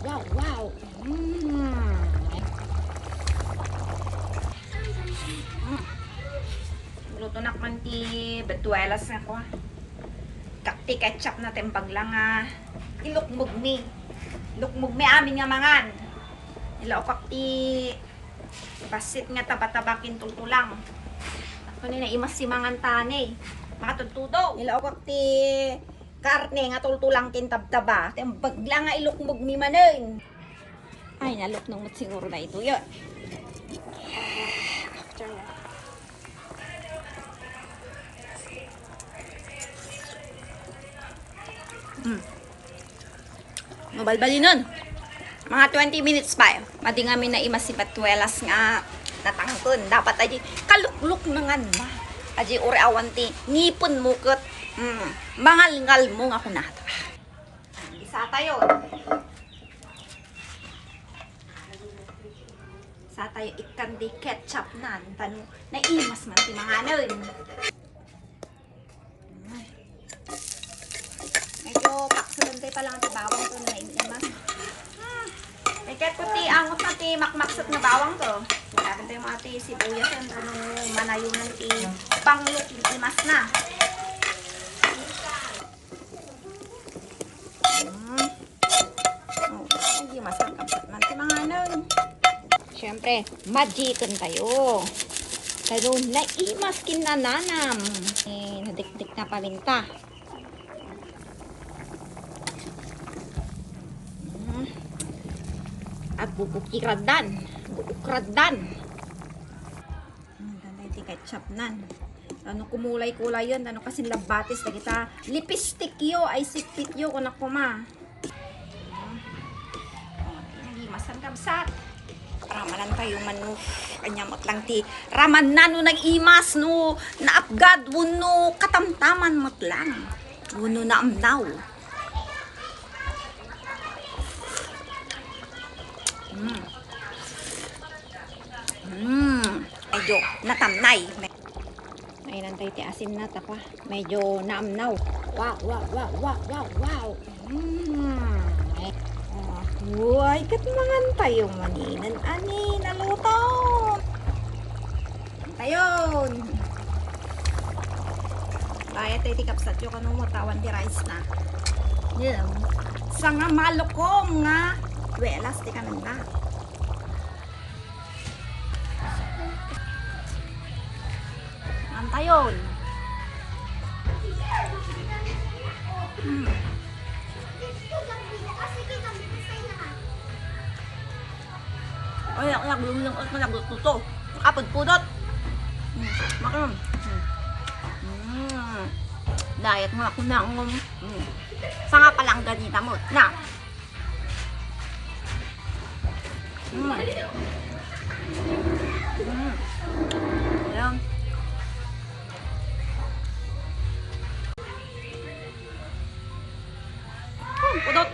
wow, wow. Luto na man ti Bitwelas nga ko. Kakti ketchup na tembag lang ilukmog mi. Lukmog mi amin nga mangan. Ilaw kakti basit nga taba-tabakin tultulang. Ako na imas si mangan tane. Makatudtudo. Ilaw kakti karne nga tultulang kintabtaba. Tembag lang nga ilukmog mi manen. Ay, naluknong mo siguro na ito yun. After that. Mabalbali nun. Mga 20 minutes pa. Madi nga na imas si Bitwelas nga natangton. Dapat aji kalukluk na nga na. Aji uri awanti. Ngipon mo kat. Mangal-ngal mo nga kunata. Isa tayo. Sa tayo ikan di ketchup na. Tanong na imas man ti mga nun. Medyo paksulantay pa lang ang bawang to na imas. May ket ko ti angot na ti makmaksot na bawang to. Marami tayo mga ti sibuyas yan. Anong manayunan ti pangluk imas na. Hindi masakap man ti mga nun. Siyempre, majikan tayo. Pero naimas kinananam. Nadikdik na paminta. At bubukikradan. Danday ti ketchup nan. Ano kumulay-kulay yun. Ano kasi labatis na kita. Lipstick yo ay sippit yo kung ako ma. Nagimasan kamsat. Ramanan tayo man no. Kanyamot lang ti. Raman na no nag-imas no. Naapgad no katamtaman mat lang. Uno na amnaw. Medyo natamnay. Ay nantay ti asin na takwa. Medyo naamnaw. Wow, wow, wow, wow, wow, wow. Uy, katmangan tayo maninan. Ani, naluto. Tayon. Kaya tayo ti kapsat yung kanong mutawan di rice na. Yan. Sa nga malukong nga. Bitwelas ti kanan na. Tayon. Ay, naglulong at nagluto. Kapod-pudot. Makam. Diet nga ako na. Sa nga palang ganita mo. Na. Ayan. Pudot.